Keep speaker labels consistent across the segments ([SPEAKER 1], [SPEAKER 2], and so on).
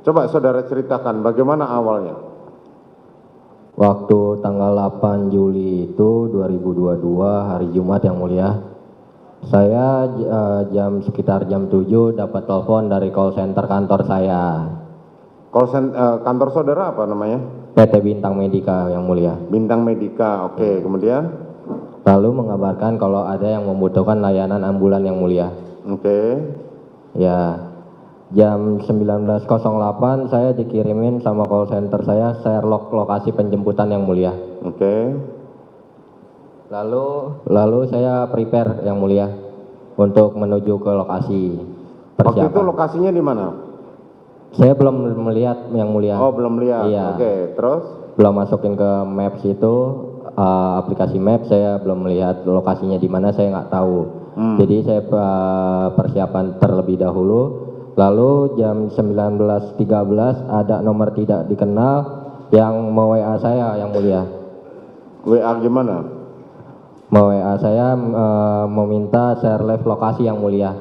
[SPEAKER 1] Coba saudara ceritakan bagaimana awalnya.
[SPEAKER 2] Waktu tanggal 8 Juli itu 2022 hari Jumat yang mulia, saya sekitar jam 7 dapat telepon dari call center kantor saya.
[SPEAKER 1] Kantor saudara apa namanya?
[SPEAKER 2] PT Bintang Medika yang mulia.
[SPEAKER 1] Bintang Medika, oke. Kemudian?
[SPEAKER 2] Lalu mengabarkan kalau ada yang membutuhkan layanan ambulan yang mulia.
[SPEAKER 1] Oke.
[SPEAKER 2] Ya, jam 19.08 saya dikirimin sama call center saya Sherlock lokasi penjemputan yang mulia.
[SPEAKER 1] Oke.
[SPEAKER 2] Lalu saya prepare yang mulia untuk menuju ke lokasi
[SPEAKER 1] Waktu itu
[SPEAKER 2] persiapan.
[SPEAKER 1] lokasinya di mana?
[SPEAKER 2] Saya belum melihat yang mulia.
[SPEAKER 1] Oh, belum lihat.
[SPEAKER 2] Iya.
[SPEAKER 1] Oke, terus?
[SPEAKER 2] Belum masukin ke Maps itu, aplikasi Maps, saya belum melihat lokasinya di mana, saya nggak tahu. Jadi saya persiapan terlebih dahulu. Lalu jam 19.13 ada nomor tidak dikenal yang me-WA saya yang mulia.
[SPEAKER 1] WA gimana?
[SPEAKER 2] Me-WA saya meminta share live lokasi yang mulia.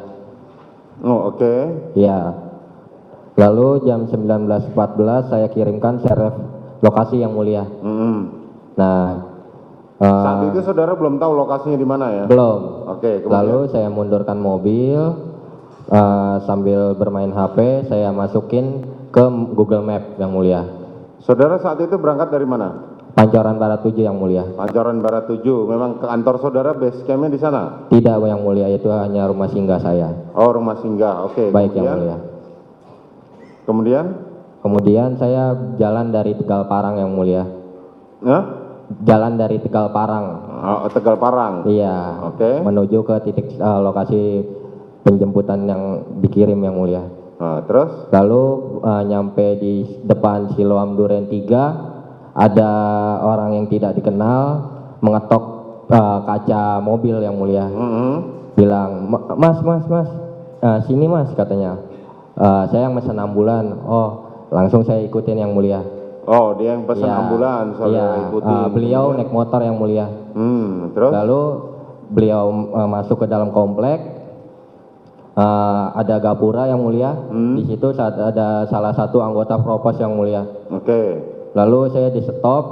[SPEAKER 1] Oh, oke.
[SPEAKER 2] Ya. Lalu jam 19.14 saya kirimkan share live lokasi yang mulia. Nah,
[SPEAKER 1] saat itu saudara belum tahu lokasinya di mana ya?
[SPEAKER 2] belum.
[SPEAKER 1] Oke, kemudian?
[SPEAKER 2] Lalu saya mundurkan mobil, sambil bermain HP, saya masukin ke Google Map yang mulia.
[SPEAKER 1] Saudara saat itu berangkat dari mana?
[SPEAKER 2] Pancoran Barat 7 yang mulia.
[SPEAKER 1] Pancoran Barat 7. Memang kantor saudara base campnya di sana?
[SPEAKER 2] Tidak yang mulia, itu hanya rumah singgah saya.
[SPEAKER 1] Oh, rumah singgah. Oke.
[SPEAKER 2] Baik
[SPEAKER 1] Kemudian?
[SPEAKER 2] yang mulia.
[SPEAKER 1] Kemudian?
[SPEAKER 2] Saya jalan dari Tegal Parang yang mulia.
[SPEAKER 1] Hah?
[SPEAKER 2] Jalan dari Tegal Parang.
[SPEAKER 1] Oh, Tegal Parang.
[SPEAKER 2] Iya.
[SPEAKER 1] Oke.
[SPEAKER 2] Menuju ke titik lokasi penjemputan yang dikirim yang mulia.
[SPEAKER 1] Nah, terus?
[SPEAKER 2] Lalu nyampe di depan Siloam Duren 3, ada orang yang tidak dikenal mengetok kaca mobil yang mulia. Bilang, mas, sini mas katanya. Saya yang pesan ambulan. Oh, langsung saya ikutin yang mulia.
[SPEAKER 1] Oh, dia yang pesan
[SPEAKER 2] Ya,
[SPEAKER 1] ambulan, saudara ikutin.
[SPEAKER 2] beliau naik motor yang mulia.
[SPEAKER 1] Terus?
[SPEAKER 2] Lalu beliau masuk ke dalam komplek. Ada gapura yang mulia. Di situ ada salah satu anggota propos yang mulia.
[SPEAKER 1] Oke.
[SPEAKER 2] Lalu saya di stop,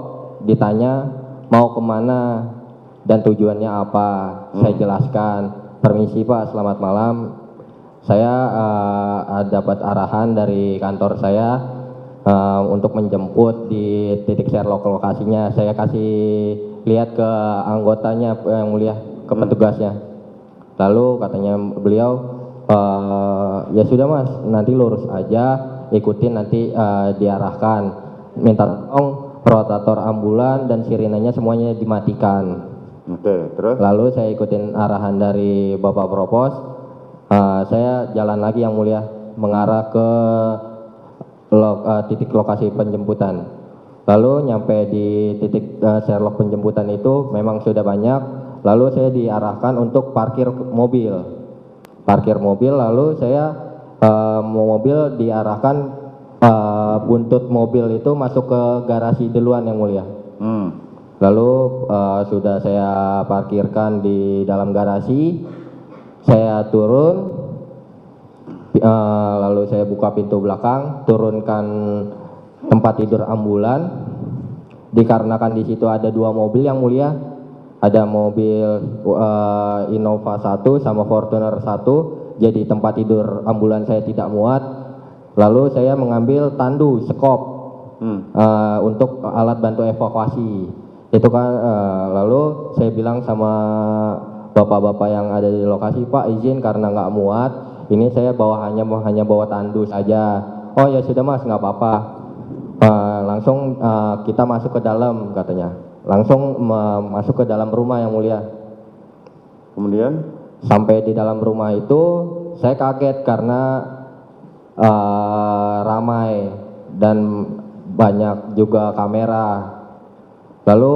[SPEAKER 2] ditanya mau kemana dan tujuannya apa. Saya jelaskan, permisi Pak, selamat malam. Saya dapat arahan dari kantor saya untuk menjemput di titik Sherlock lokasinya. Saya kasih lihat ke anggotanya yang mulia, ke petugasnya. Lalu katanya beliau, ya sudah mas, nanti lurus aja, ikutin nanti diarahkan. Minta tolong rotator ambulan dan sirenenya semuanya dimatikan.
[SPEAKER 1] Oke, terus?
[SPEAKER 2] Lalu saya ikutin arahan dari Bapak Propos. Saya jalan lagi yang mulia, mengarah ke titik lokasi penjemputan. Lalu nyampe di titik Sherlock penjemputan itu memang sudah banyak. Lalu saya diarahkan untuk parkir mobil. Lalu saya mobil diarahkan, buntut mobil itu masuk ke garasi duluan yang mulia. Lalu sudah saya parkirkan di dalam garasi, saya turun, lalu saya buka pintu belakang, turunkan tempat tidur ambulan. Dikarenakan di situ ada dua mobil yang mulia, ada mobil Innova 1 sama Fortuner 1, jadi tempat tidur ambulan saya tidak muat. Lalu saya mengambil tandu sekop untuk alat bantu evakuasi. Itu kan lalu saya bilang sama bapak-bapak yang ada di lokasi, Pak izin karena nggak muat, ini saya hanya bawa tandu saja. Oh ya sudah mas, nggak apa-apa. Langsung kita masuk ke dalam katanya. Langsung masuk ke dalam rumah yang mulia.
[SPEAKER 1] Kemudian?
[SPEAKER 2] Sampai di dalam rumah itu saya kaget karena ramai dan banyak juga kamera. Lalu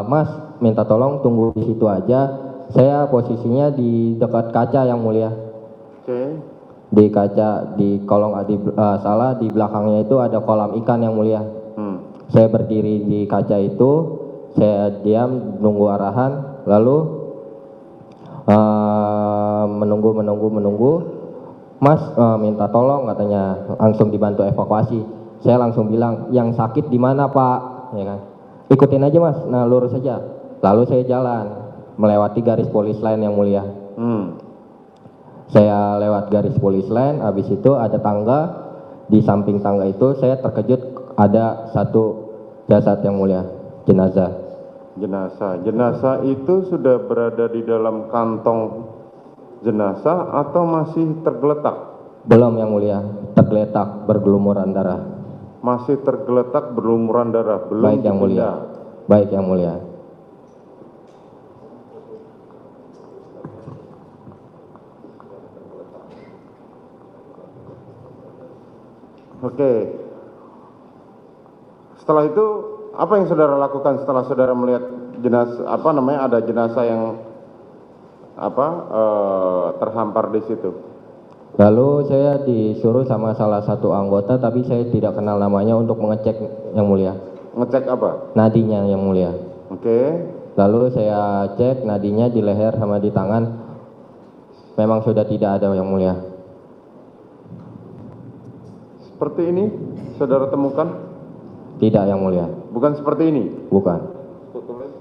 [SPEAKER 2] mas minta tolong tunggu di situ aja. Saya posisinya di dekat kaca yang mulia.
[SPEAKER 1] Oke.
[SPEAKER 2] Di kaca, di kolong di belakangnya itu ada kolam ikan yang mulia. Saya berdiri di kaca itu, saya diam nunggu arahan, lalu menunggu. Mas minta tolong katanya, langsung dibantu evakuasi. Saya langsung bilang, yang sakit di mana Pak? Ya kan? Ikutin aja Mas, nah lurus saja. Lalu saya jalan melewati garis polis lain yang mulia. Saya lewat garis polis lain, habis itu ada tangga. Di samping tangga itu saya terkejut ada satu jasad yang mulia, jenazah.
[SPEAKER 1] Jenazah itu sudah berada di dalam kantong jenazah atau masih tergeletak?
[SPEAKER 2] Belum yang mulia, tergeletak bergelumuran darah.
[SPEAKER 1] Masih tergeletak berlumuran darah, belum
[SPEAKER 2] Baik yang mulia.
[SPEAKER 1] dipindah.
[SPEAKER 2] Baik yang mulia.
[SPEAKER 1] Oke. Setelah itu apa yang saudara lakukan setelah saudara melihat jenazah ada jenazah yang terhampar di situ?
[SPEAKER 2] Lalu saya disuruh sama salah satu anggota, tapi saya tidak kenal namanya, untuk mengecek yang mulia.
[SPEAKER 1] Ngecek apa?
[SPEAKER 2] Nadinya yang mulia.
[SPEAKER 1] Oke.
[SPEAKER 2] Lalu saya cek nadinya di leher sama di tangan, memang sudah tidak ada yang mulia.
[SPEAKER 1] Seperti ini saudara temukan?
[SPEAKER 2] Tidak yang mulia.
[SPEAKER 1] Bukan seperti ini?
[SPEAKER 2] Bukan.
[SPEAKER 1] Tulis.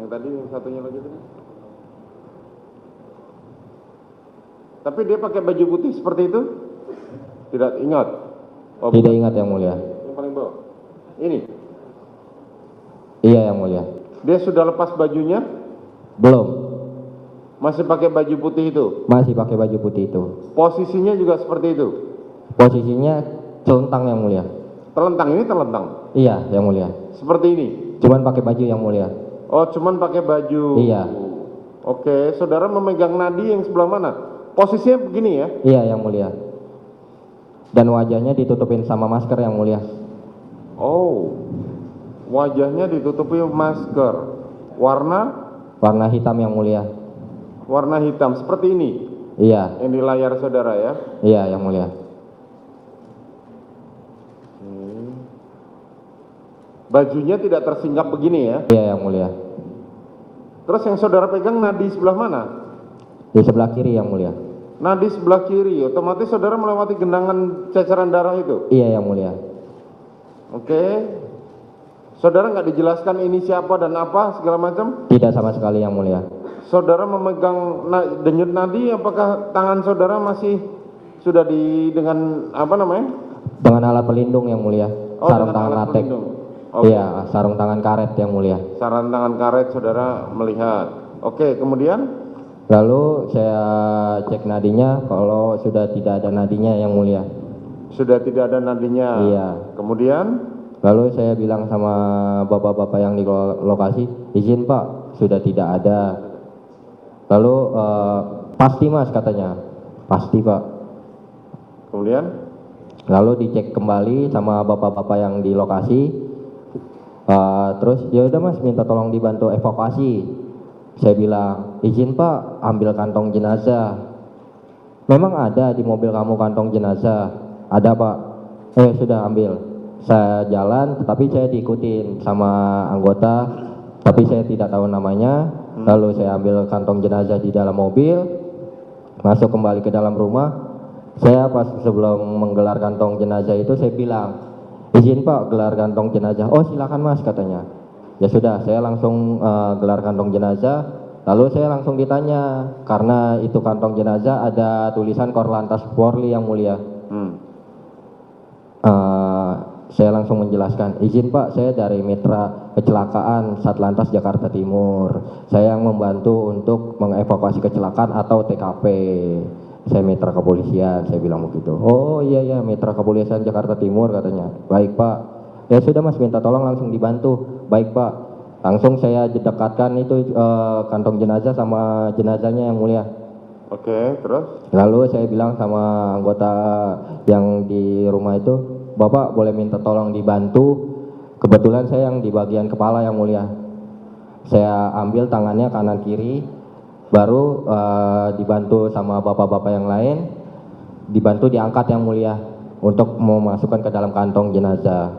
[SPEAKER 1] Yang tadi, yang satunya lagi tadi. Tapi dia pakai baju putih seperti itu? Tidak ingat? Oh,
[SPEAKER 2] Tidak
[SPEAKER 1] bukan.
[SPEAKER 2] ingat yang mulia.
[SPEAKER 1] Yang paling bawah. Ini.
[SPEAKER 2] Iya yang mulia.
[SPEAKER 1] Dia sudah lepas bajunya?
[SPEAKER 2] Belum.
[SPEAKER 1] Masih pakai baju putih itu?
[SPEAKER 2] Masih pakai baju putih itu.
[SPEAKER 1] Posisinya juga seperti itu?
[SPEAKER 2] Posisinya celentang yang mulia.
[SPEAKER 1] Telentang, ini telentang?
[SPEAKER 2] Iya yang mulia.
[SPEAKER 1] Seperti ini?
[SPEAKER 2] Cuman pakai baju yang mulia.
[SPEAKER 1] Oh, cuman pakai baju.
[SPEAKER 2] Iya.
[SPEAKER 1] Oke, saudara memegang nadi yang sebelah mana? Posisinya begini ya?
[SPEAKER 2] Iya yang mulia. Dan wajahnya ditutupin sama masker yang mulia.
[SPEAKER 1] Oh, wajahnya ditutupi masker. Warna?
[SPEAKER 2] Warna hitam yang mulia.
[SPEAKER 1] Warna hitam, seperti ini?
[SPEAKER 2] Iya.
[SPEAKER 1] Yang di layar saudara ya?
[SPEAKER 2] Iya yang mulia.
[SPEAKER 1] Bajunya tidak tersingkap begini ya?
[SPEAKER 2] Iya yang mulia.
[SPEAKER 1] Terus yang saudara pegang nadi sebelah mana?
[SPEAKER 2] Di sebelah kiri yang mulia.
[SPEAKER 1] Nadi sebelah kiri, otomatis saudara melewati genangan ceceran darah itu?
[SPEAKER 2] Iya yang mulia.
[SPEAKER 1] Oke. Saudara nggak dijelaskan ini siapa dan apa segala macam?
[SPEAKER 2] Tidak sama sekali yang mulia.
[SPEAKER 1] Saudara memegang denyut nadi, apakah tangan saudara masih sudah dengan apa namanya?
[SPEAKER 2] Dengan alat pelindung yang mulia.
[SPEAKER 1] Oh,
[SPEAKER 2] Sarung
[SPEAKER 1] dengan
[SPEAKER 2] tangan
[SPEAKER 1] alat
[SPEAKER 2] latex.
[SPEAKER 1] pelindung. Oke.
[SPEAKER 2] Iya, sarung tangan karet yang mulia.
[SPEAKER 1] Sarung tangan karet saudara melihat. Oke, kemudian?
[SPEAKER 2] Lalu saya cek nadinya, kalau sudah tidak ada nadinya yang mulia.
[SPEAKER 1] Sudah tidak ada nadinya.
[SPEAKER 2] Iya.
[SPEAKER 1] Kemudian?
[SPEAKER 2] Lalu saya bilang sama bapak-bapak yang di lokasi, izin Pak, sudah tidak ada. Lalu pasti Mas katanya, pasti Pak.
[SPEAKER 1] Kemudian?
[SPEAKER 2] Lalu dicek kembali sama bapak-bapak yang di lokasi. Terus ya udah Mas, minta tolong dibantu evakuasi. Saya bilang, izin Pak, ambil kantong jenazah. Memang ada di mobil kamu kantong jenazah? Ada Pak. Sudah ambil. Saya jalan, tetapi saya diikutin sama anggota, tapi saya tidak tahu namanya. Lalu saya ambil kantong jenazah di dalam mobil, masuk kembali ke dalam rumah. Saya pas sebelum menggelar kantong jenazah itu saya bilang, izin Pak gelar kantong jenazah. Oh silakan Mas katanya. Ya sudah, saya langsung gelar kantong jenazah. Lalu saya langsung ditanya, karena itu kantong jenazah ada tulisan Korlantas Polri yang mulia. Saya langsung menjelaskan, izin Pak, saya dari Mitra Kecelakaan Satlantas Jakarta Timur. Saya yang membantu untuk mengevakuasi kecelakaan atau TKP. Saya mitra kepolisian, saya bilang begitu. Oh iya mitra kepolisian Jakarta Timur katanya. Baik Pak. Ya sudah Mas, minta tolong langsung dibantu. Baik Pak. Langsung saya dekatkan itu kantong jenazah sama jenazahnya yang mulia.
[SPEAKER 1] Oke, terus?
[SPEAKER 2] Lalu saya bilang sama anggota yang di rumah itu, Bapak boleh minta tolong dibantu. Kebetulan saya yang di bagian kepala yang mulia. Saya ambil tangannya kanan kiri, baru dibantu sama bapak-bapak yang lain, dibantu diangkat yang mulia untuk memasukkan ke dalam kantong jenazah.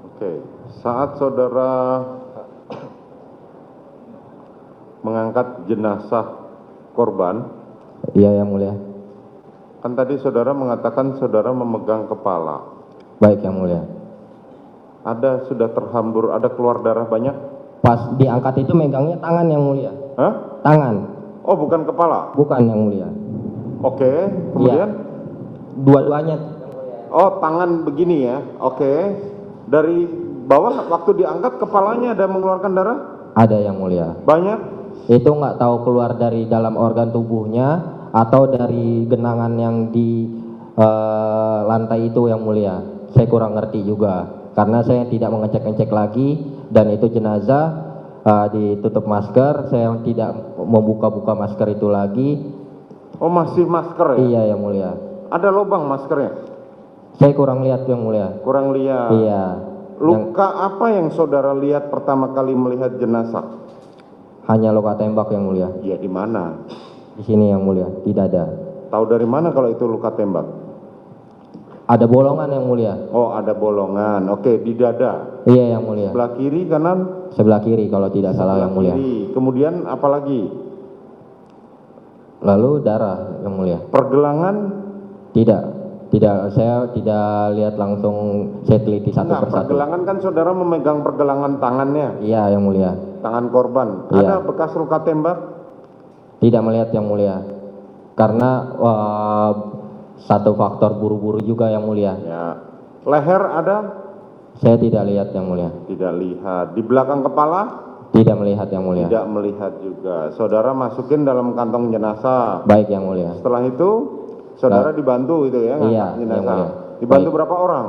[SPEAKER 1] Oke, saat saudara mengangkat jenazah korban,
[SPEAKER 2] Iya yang mulia.
[SPEAKER 1] Kan tadi saudara mengatakan saudara memegang kepala.
[SPEAKER 2] Baik yang mulia.
[SPEAKER 1] Ada sudah terhambur, ada keluar darah banyak?
[SPEAKER 2] Pas diangkat itu megangnya tangan yang mulia.
[SPEAKER 1] Hah?
[SPEAKER 2] Tangan,
[SPEAKER 1] Oh, bukan kepala.
[SPEAKER 2] bukan yang mulia.
[SPEAKER 1] Oke, kemudian?
[SPEAKER 2] Dua-duanya.
[SPEAKER 1] Oh, tangan begini ya. Oke. Dari bawah waktu diangkat kepalanya ada mengeluarkan darah?
[SPEAKER 2] Ada yang mulia.
[SPEAKER 1] Banyak?
[SPEAKER 2] Itu nggak tahu keluar dari dalam organ tubuhnya atau dari genangan yang di lantai itu yang mulia. Saya kurang ngerti juga karena saya tidak mengecek-ngecek lagi dan itu jenazah ditutup masker. Saya tidak membuka-buka masker itu lagi.
[SPEAKER 1] Oh, masih masker ya?
[SPEAKER 2] Iya yang mulia.
[SPEAKER 1] Ada lubang maskernya?
[SPEAKER 2] Saya kurang lihat yang mulia.
[SPEAKER 1] Kurang lihat.
[SPEAKER 2] Iya.
[SPEAKER 1] Luka apa yang saudara lihat pertama kali melihat jenazah?
[SPEAKER 2] Hanya luka tembak yang mulia.
[SPEAKER 1] Iya, di mana?
[SPEAKER 2] Di sini yang mulia, di dada.
[SPEAKER 1] Tahu dari mana kalau itu luka tembak?
[SPEAKER 2] Ada bolongan yang mulia.
[SPEAKER 1] Oh, ada bolongan. Oke, di dada.
[SPEAKER 2] Iya yang mulia.
[SPEAKER 1] Sebelah kiri, kanan?
[SPEAKER 2] Sebelah kiri kalau tidak salah yang mulia.
[SPEAKER 1] Kiri. Kemudian apa lagi?
[SPEAKER 2] Lalu darah yang mulia.
[SPEAKER 1] Pergelangan?
[SPEAKER 2] Tidak, saya tidak lihat langsung, saya teliti satu
[SPEAKER 1] Enggak,
[SPEAKER 2] persatu.
[SPEAKER 1] pergelangan kan saudara memegang pergelangan tangannya,
[SPEAKER 2] Iya yang mulia.
[SPEAKER 1] tangan korban.
[SPEAKER 2] Iya.
[SPEAKER 1] Ada bekas luka tembak?
[SPEAKER 2] Tidak melihat yang mulia. Karena satu faktor buru-buru juga yang mulia.
[SPEAKER 1] Ya. Leher ada?
[SPEAKER 2] Saya tidak lihat yang mulia.
[SPEAKER 1] Tidak lihat. Di belakang kepala?
[SPEAKER 2] Tidak melihat yang mulia.
[SPEAKER 1] Tidak melihat juga. Saudara masukin dalam kantong jenazah.
[SPEAKER 2] Baik yang mulia.
[SPEAKER 1] Setelah itu saudara dibantu itu ya, ngangkat
[SPEAKER 2] Iya,
[SPEAKER 1] jenazah.
[SPEAKER 2] yang mulia.
[SPEAKER 1] Dibantu
[SPEAKER 2] Baik.
[SPEAKER 1] berapa orang?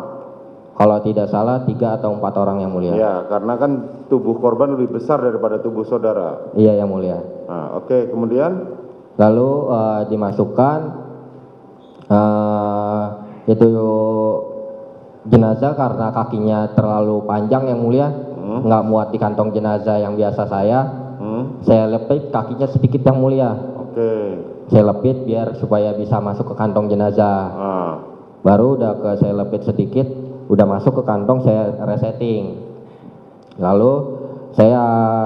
[SPEAKER 2] Kalau tidak salah 3 atau 4 orang yang mulia.
[SPEAKER 1] Ya, karena kan tubuh korban lebih besar daripada tubuh saudara.
[SPEAKER 2] Iya yang mulia.
[SPEAKER 1] Nah, oke, kemudian
[SPEAKER 2] Lalu dimasukkan itu jenazah karena kakinya terlalu panjang yang mulia, nggak muat di kantong jenazah yang biasa saya lepit kakinya sedikit yang mulia.
[SPEAKER 1] oke.
[SPEAKER 2] Saya lepit biar supaya bisa masuk ke kantong jenazah.
[SPEAKER 1] Ah,
[SPEAKER 2] Baru udah saya lepit sedikit, udah masuk ke kantong, saya resetting. Lalu saya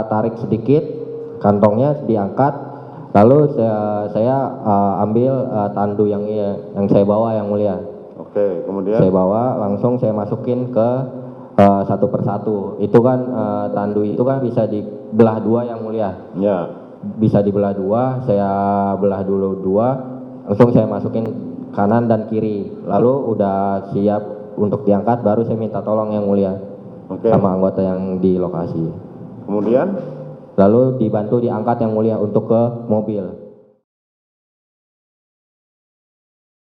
[SPEAKER 2] tarik sedikit, kantongnya diangkat. Lalu saya ambil tandu yang saya bawa yang mulia.
[SPEAKER 1] oke, kemudian
[SPEAKER 2] Saya bawa langsung saya masukin ke satu persatu. Itu kan tandu itu kan bisa dibelah dua yang mulia.
[SPEAKER 1] ya.
[SPEAKER 2] Bisa dibelah dua, saya belah dulu dua, langsung saya masukin kanan dan kiri. Lalu udah siap untuk diangkat, baru saya minta tolong yang mulia
[SPEAKER 1] Oke.
[SPEAKER 2] sama anggota yang di lokasi.
[SPEAKER 1] Kemudian
[SPEAKER 2] Lalu dibantu diangkat yang mulia untuk ke mobil.